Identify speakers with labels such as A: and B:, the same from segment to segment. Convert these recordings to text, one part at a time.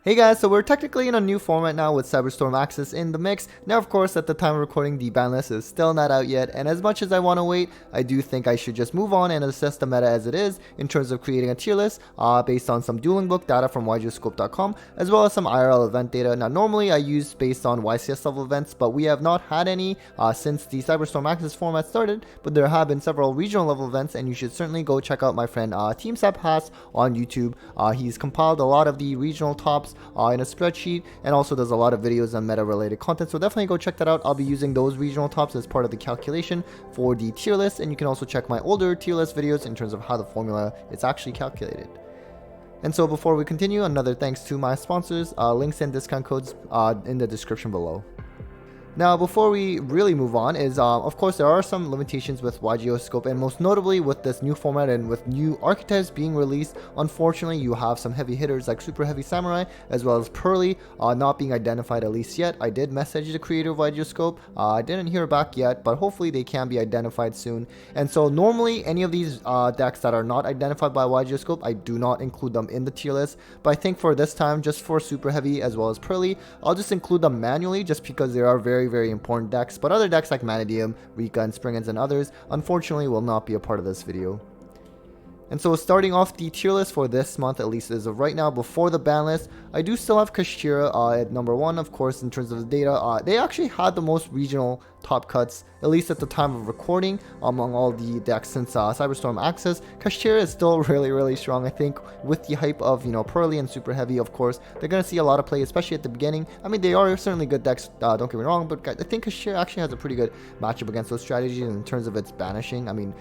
A: Hey guys, so we're technically in a new format now with Cyberstorm Access in the mix. Now of course at the time of recording the ban list is still not out yet, and as much as I want to wait, I do think I should just move on and assess the meta as it is in terms of creating a tier list based on some Dueling Book data from YGScope.com as well as some IRL event data. Now normally I use based on YCS level events, but we have not had any since the Cyberstorm Access format started, but there have been several regional level events, and you should certainly go check out my friend Team Has on YouTube. He's compiled a lot of the regional tops in a spreadsheet, and also does a lot of videos on meta related content, so definitely go check that out. I'll be using those regional tops as part of the calculation for the tier list, and you can also check my older tier list videos in terms of how the formula is actually calculated. And so before we continue, another thanks to my sponsors. Links and discount codes in the description below. Now, before we really move on, of course there are some limitations with YGO and most notably with this new format and with new archetypes being released. Unfortunately, you have some heavy hitters like Super Heavy Samurai as well as Pearly not being identified at least yet. I did message the creator of YGO I didn't hear back yet, but hopefully they can be identified soon. And so normally any of these decks that are not identified by YGO I do not include them in the tier list, but I think for this time, just for Super Heavy as well as Pearly, I'll just include them manually just because they are very important decks, but other decks like Manadium, Rika, and Springans and others unfortunately will not be a part of this video. And so starting off the tier list for this month, at least as of right now, before the ban list, I do still have Kashtira at number 1, of course, in terms of the data. They actually had the most regional top cuts, at least at the time of recording, among all the decks since Cyberstorm Access. Kashtira is still really strong. I think with the hype of, Pearly and Super Heavy, of course, they're going to see a lot of play, especially at the beginning. I mean, they are certainly good decks, don't get me wrong, but I think Kashtira actually has a pretty good matchup against those strategies in terms of its banishing. I mean,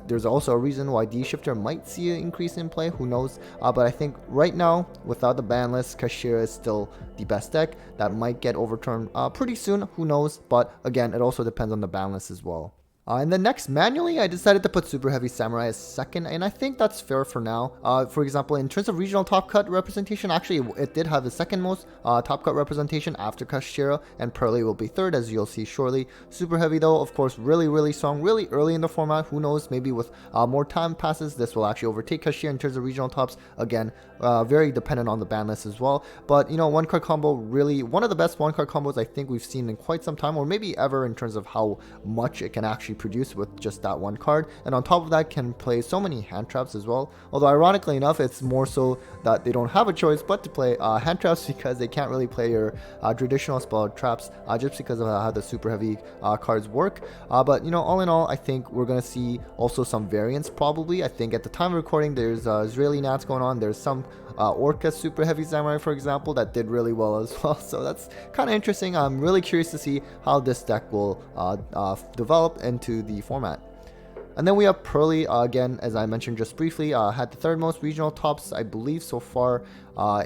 A: there's also a reason why D-Shifter might see an increase in play, who knows, but I think right now, without the ban list, Kashtira is still the best deck. That might get overturned pretty soon, who knows, but again, it also depends on the ban list as well. And then next, manually, I decided to put Super Heavy Samurai as second, and I think that's fair for now. For example, in terms of regional top cut representation, actually, it did have the second most top cut representation after Kashtira, and Pearly will be third, as you'll see shortly. Super Heavy, though, of course, really strong, really early in the format. Who knows, maybe with more time passes, this will actually overtake Kashtira in terms of regional tops. Again, very dependent on the ban list as well. But, one card combo, really, one of the best one card combos I think we've seen in quite some time, or maybe ever, in terms of how much it can actually produce with just that one card, and on top of that can play so many hand traps as well. Although ironically enough, it's more so that they don't have a choice but to play hand traps because they can't really play your traditional spell traps just because of how the Super Heavy cards work. But all in all, I think we're gonna see also some variants probably. I think at the time of recording there's Israeli Nats going on. There's some Orca Super Heavy Samurai, for example, that did really well as well, so that's kind of interesting. I'm really curious to see how this deck will develop into the format. And then we have Pearly, again, as I mentioned just briefly, had the third most regional tops, I believe, so far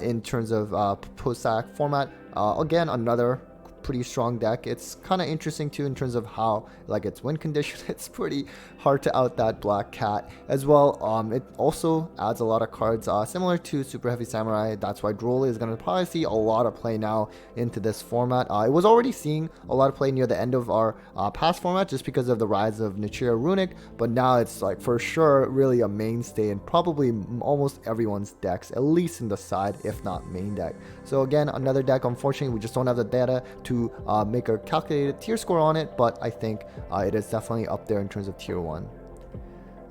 A: in terms of post-CYAC format. Again, another pretty strong deck. It's kind of interesting too in terms of how, like, its win condition. It's pretty hard to out that Black Cat as well. It also adds a lot of cards similar to Super Heavy Samurai. That's why Droll is going to probably see a lot of play now into this format. It was already seeing a lot of play near the end of our past format just because of the rise of Nichira Runic, but now it's like for sure really a mainstay in probably almost everyone's decks, at least in the side, if not main deck. So again, another deck, unfortunately we just don't have the data to make a calculated tier score on it, but I think it is definitely up there in terms of tier 1.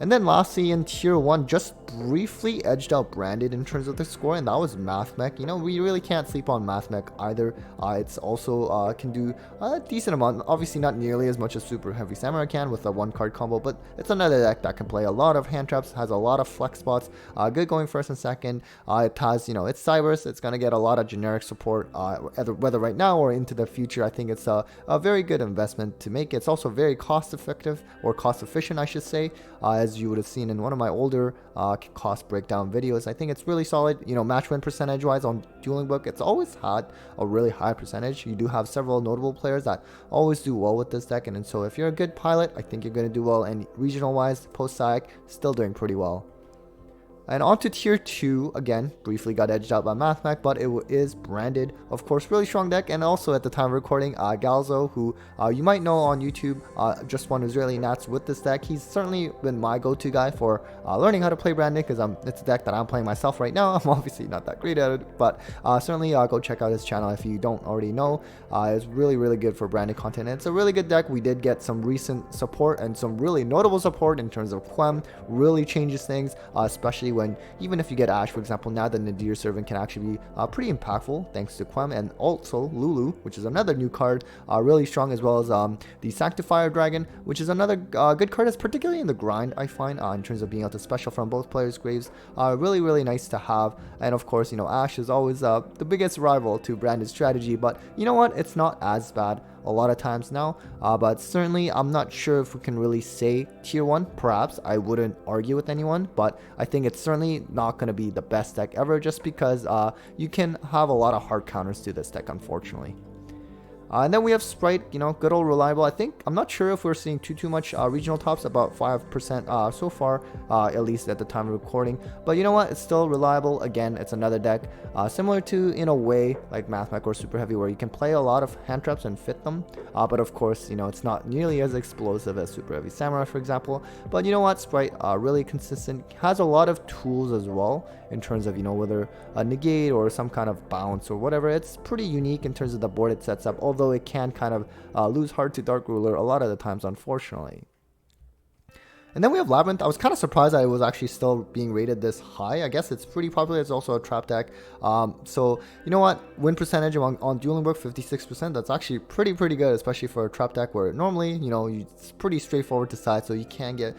A: And then lastly, in tier 1, just briefly edged out Branded in terms of the score, and that was Mathmech. We really can't sleep on Mathmech either. It's also can do a decent amount, obviously not nearly as much as Super Heavy Samurai can with a one card combo, but it's another deck that can play a lot of hand traps, has a lot of flex spots, good going first and second. It has, it's Cybers, it's going to get a lot of generic support, whether right now or into the future. I think it's a very good investment to make. It's also very cost effective, or cost efficient, I should say, as you would have seen in one of my older cost breakdown videos. I think it's really solid. Match win percentage wise on Dueling Book, it's always had a really high percentage. You do have several notable players that always do well with this deck, and so if you're a good pilot, I think you're going to do well. And regional wise, post CYAC, still doing pretty well. And on to tier 2, again, briefly got edged out by Mathmech, but it is branded, of course, really strong deck. And also at the time of recording, Galzo, who you might know on YouTube, just won Israeli Nats with this deck. He's certainly been my go-to guy for learning how to play branded, because it's a deck that I'm playing myself right now. I'm obviously not that great at it, but certainly go check out his channel if you don't already know. It's really, really good for branded content. And it's a really good deck. We did get some recent support and some really notable support in terms of Quem. Really changes things, especially when even if you get Ash, for example, now the Nadir Servant can actually be pretty impactful thanks to Quem, and also Lulu, which is another new card, really strong, as well as the Sanctifier Dragon, which is another good card, that's particularly in the grind, I find, in terms of being able to special from both players' graves. Really, really nice to have. And of course, you know, Ash is always the biggest rival to branded strategy, but you know what, it's not as bad a lot of times now, but certainly I'm not sure if we can really say tier 1. Perhaps I wouldn't argue with anyone, but I think it's certainly not going to be the best deck ever, just because you can have a lot of hard counters to this deck, unfortunately. And then we have Spright, you know, good old reliable. I'm not sure if we're seeing too much regional tops, about 5% so far, at least at the time of recording. But you know what, it's still reliable. Again, it's another deck similar to, in a way, like Mathmech or Super Heavy, where you can play a lot of hand traps and fit them. But of course, you know, it's not nearly as explosive as Super Heavy Samurai, for example. But you know what, Spright, really consistent, has a lot of tools as well, in terms of, you know, whether a negate or some kind of bounce or whatever. It's pretty unique in terms of the board it sets up, although it can kind of lose hard to Dark Ruler a lot of the times, unfortunately. And then we have Labrynth. I was kind of surprised that it was actually still being rated this high. I guess it's pretty popular. It's also a trap deck. So, you know what? Win percentage on Dueling Book, 56%. That's actually pretty good, especially for a trap deck where normally, you know, it's pretty straightforward to side, so you can get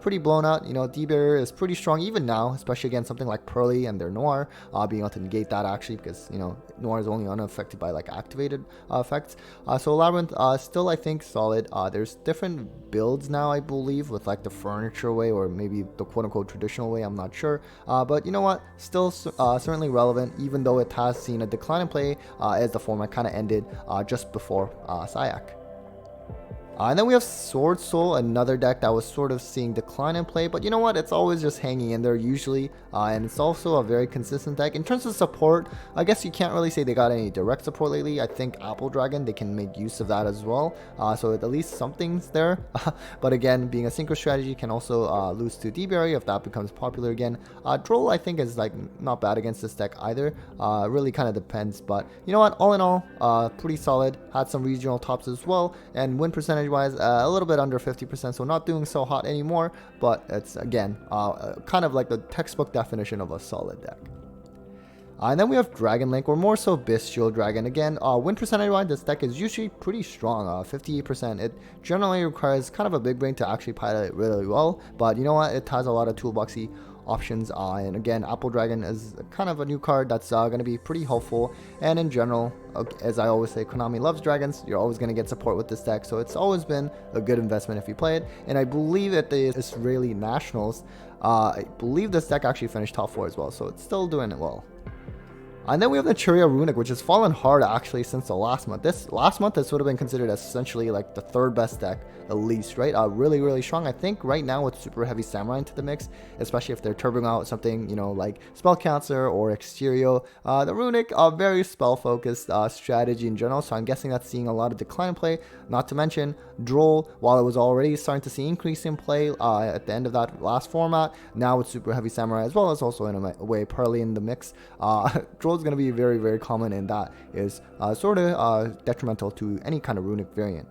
A: pretty blown out. You know, D-Barrier is pretty strong even now, especially against something like Pearly and their Noir, being able to negate that actually, because, you know, Noir is only unaffected by like activated effects. So Labrynth, still I think solid. There's different builds now, I believe, with like the furniture way, or maybe the quote-unquote traditional way, I'm not sure, but you know what, still certainly relevant, even though it has seen a decline in play as the format kind of ended just before CYAC. And then we have Swordsoul, another deck that was sort of seeing decline in play, but you know what, it's always just hanging in there usually, and it's also a very consistent deck. In terms of support, I guess you can't really say they got any direct support lately. I think Apple Dragon, they can make use of that as well, so at least something's there. But again, being a synchro strategy, can also lose to D-Berry if that becomes popular again. Droll, I think, is like not bad against this deck either. Really kind of depends, but you know what, all in all, pretty solid. Had some regional tops as well, and win percentage wise, a little bit under 50%, so not doing so hot anymore, but it's again kind of like the textbook definition of a solid deck. And then we have Dragon Link, or more so Bestial Dragon. Again, win percentage wise, this deck is usually pretty strong, 58%. It generally requires kind of a big brain to actually pilot it really well, but you know what, it has a lot of toolboxy options, and again, Apple Dragon is kind of a new card that's going to be pretty helpful. And in general, as I always say, Konami loves dragons. You're always going to get support with this deck, so it's always been a good investment if you play it. And I believe at the Israeli Nationals, I believe this deck actually finished top 4 as well, so it's still doing it well. And then we have the Churia Runic, which has fallen hard actually since the last month. This would have been considered essentially like the 3rd best deck, at least, right? Really strong. I think right now with Super Heavy Samurai into the mix, especially if they're turboing out something, you know, like Spell Cancer or Exterio, the Runic, very spell focused strategy in general, so I'm guessing that's seeing a lot of decline in play. Not to mention Droll, while it was already starting to see increase in play at the end of that last format, now with Super Heavy Samurai, as well as also in a way Pearly in the mix, Droll is going to be very common, and that is sort of detrimental to any kind of Runic variant.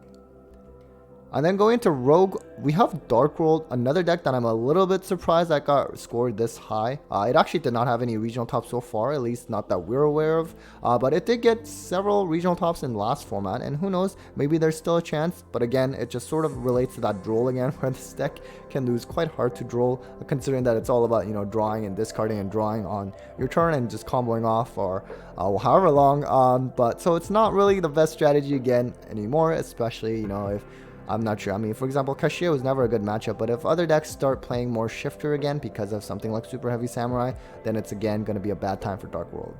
A: And then going into Rogue, we have Dark World, another deck that I'm a little bit surprised that got scored this high. It actually did not have any regional tops so far, at least not that we're aware of, but it did get several regional tops in last format, and who knows, maybe there's still a chance. But again, it just sort of relates to that Droll again, where this deck can lose quite hard to Droll, considering that it's all about, you know, drawing and discarding and drawing on your turn and just comboing off for however long. But so it's not really the best strategy again anymore, especially, you know, if I'm not sure. I mean, for example, Kashtira was never a good matchup, but if other decks start playing more Shifter again because of something like Super Heavy Samurai, then it's again going to be a bad time for Dark World.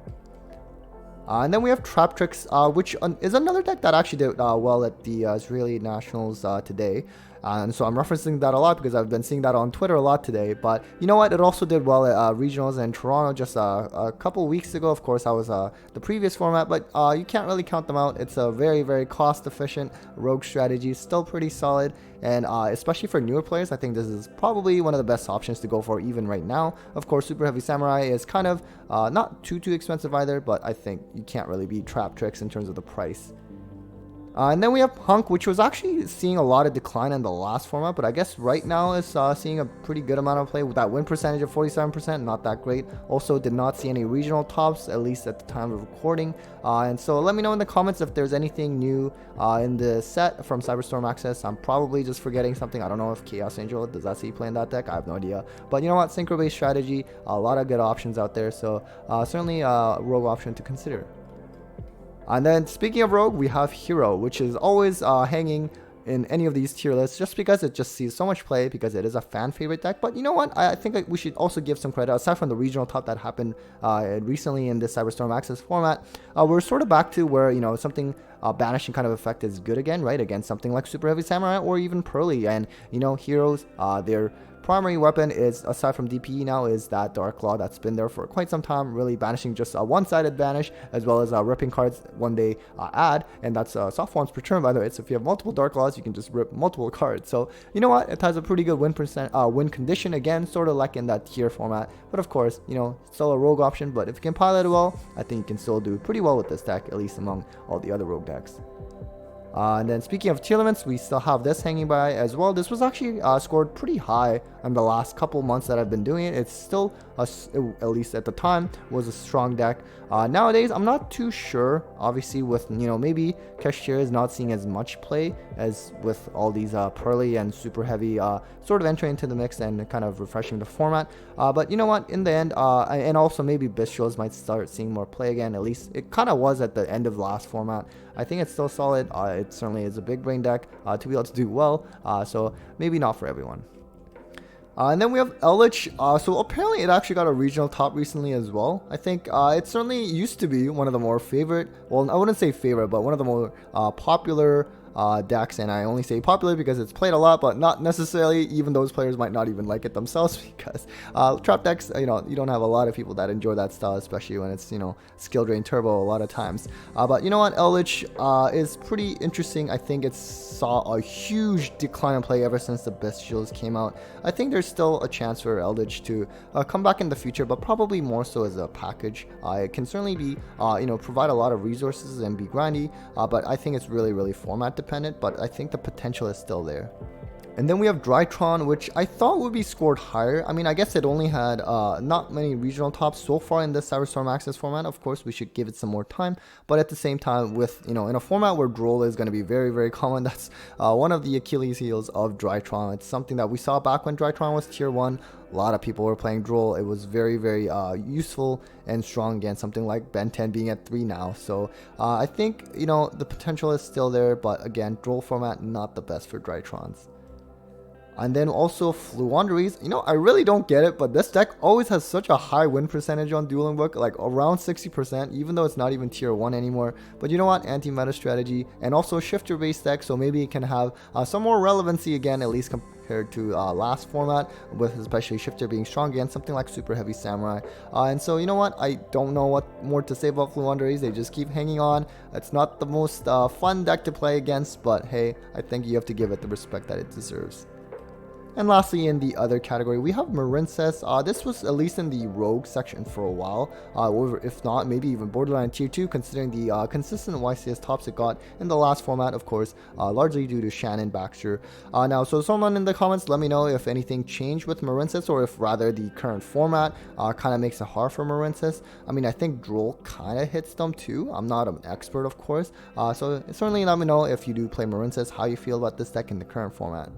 A: And then we have Traptrix, which is another deck that actually did well at the Israeli Nationals today. and so I'm referencing that a lot because I've been seeing that on Twitter a lot today. But you know what, it also did well at regionals in Toronto just a couple weeks ago. Of course, that was the previous format, but you can't really count them out. It's a very, very cost efficient rogue strategy, still pretty solid, and especially for newer players, I think this is probably one of the best options to go for even right now. Of course, Super Heavy Samurai is kind of not too expensive either, but I think you can't really beat Traptrix in terms of the price. And then we have Punk, which was actually seeing a lot of decline in the last format, but I guess right now is seeing a pretty good amount of play with that win percentage of 47%, not that great. Also did not see any regional tops, at least at the time of recording. And so let me know in the comments if there's anything new in the set from Cyberstorm Access. I'm probably just forgetting something. I don't know if Chaos Angel, does that see playing that deck? I have no idea. But you know what, synchro-based strategy, a lot of good options out there, so certainly a rogue option to consider. And then speaking of rogue, we have Hero, which is always hanging in any of these tier lists just because it just sees so much play, because it is a fan favorite deck. But you know what, I think we should also give some credit, aside from the regional top that happened recently in this Cyberstorm Access format. We're sort of back to where, you know, something banishing kind of effect is good again, right, against something like Super Heavy Samurai or even Pearly. And you know, heroes, their primary weapon is, aside from DPE now, is that Dark Claw that's been there for quite some time, really banishing just a one-sided banish, as well as ripping cards when they add, and that's soft ones per turn, by the way. So if you have multiple Dark Claws, you can just rip multiple cards. So you know what, it has a pretty good win condition, again, sort of like in that tier format. But of course, you know, still a rogue option, but if you can pilot it well, I think you can still do pretty well with this deck, at least among all the other rogue decks. And then speaking of tier limits, we still have this hanging by as well. This was actually scored pretty high in the last couple months that I've been doing it. It's still, at least at the time, was a strong deck. Nowadays, I'm not too sure. Obviously, with, you know, maybe Kashtira is not seeing as much play as with all these Pearly and Super Heavy sort of entering into the mix and kind of refreshing the format. But you know what, in the end, and also maybe Bestials might start seeing more play again. At least it kind of was at the end of last format. I think it's still solid. It certainly is a big brain deck to be able to do well. So maybe not for everyone. And then we have Eldritch. So apparently it actually got a regional top recently as well. I think it certainly used to be one of the more favorite, well, I wouldn't say favorite, but one of the more popular decks. And I only say popular because it's played a lot, but not necessarily, even those players might not even like it themselves, because trap decks, you know, you don't have a lot of people that enjoy that style, especially when it's, you know, skill drain turbo a lot of times. But you know what, Eldritch is pretty interesting. I think it saw a huge decline in play ever since the Bestials came out. I think there's still a chance for Eldritch to come back in the future, but probably more so as a package. It can certainly be, you know, provide a lot of resources and be grindy, but I think it's really format dependent, but I think the potential is still there. And then we have Drytron, which I thought would be scored higher. I mean, I guess it only had not many regional tops so far in this Cyberstorm Access format. Of course, we should give it some more time. But at the same time, with, you know, in a format where Droll is going to be very common, that's one of the Achilles heels of Drytron. It's something that we saw back when Drytron was tier 1. A lot of people were playing Droll. It was very useful and strong against something like Ben 10 being at 3 now. So I think, you know, the potential is still there. But again, Droll format, not the best for Drytrons. And then also Fluanderies, you know, I really don't get it, but this deck always has such a high win percentage on Dueling Book, like around 60%, even though it's not even tier 1 anymore. But you know what, anti-meta strategy, and also shifter based deck, so maybe it can have some more relevancy again, at least compared to last format, with especially shifter being strong against something like Super Heavy Samurai. And so you know what, I don't know what more to say about Fluanderies. They just keep hanging on. It's not the most fun deck to play against, but hey, I think you have to give it the respect that it deserves. And lastly, in the other category, we have Marincess. This was at least in the rogue section for a while, or if not, maybe even borderline tier 2, considering the consistent YCS tops it got in the last format, of course, largely due to Shannon Baxter. Now, so someone in the comments, let me know if anything changed with Marincess, or if rather the current format kind of makes it hard for Marincess. I mean, I think Droll kind of hits them too. I'm not an expert, of course, so certainly let me know if you do play Marincess, how you feel about this deck in the current format.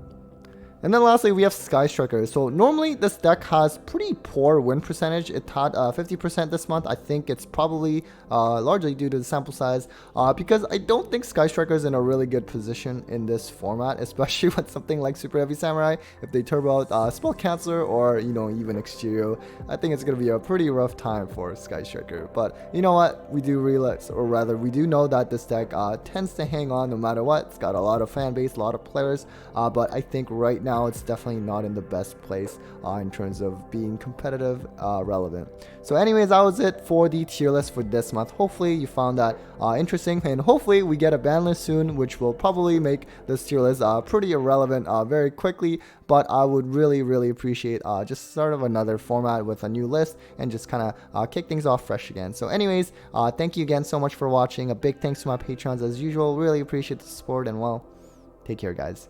A: And then lastly, we have Sky Striker. So normally this deck has pretty poor win percentage. It had 50% this month. I think it's probably largely due to the sample size because I don't think Sky Striker is in a really good position in this format, especially with something like Super Heavy Samurai. If they turbo out Spell Canceller or, you know, even Exterio, I think it's going to be a pretty rough time for Sky Striker. But you know what? We do realize, or rather we do know that this deck tends to hang on no matter what. It's got a lot of fan base, a lot of players, but I think right now it's definitely not in the best place in terms of being competitive relevant. So anyways, that was it for the tier list for this month. Hopefully you found that interesting, and hopefully we get a ban list soon, which will probably make this tier list pretty irrelevant very quickly. But I would really appreciate just sort of another format with a new list and just kind of kick things off fresh again. So anyways, thank you again so much for watching. A big thanks to my patrons as usual. Really appreciate the support, and well, take care guys.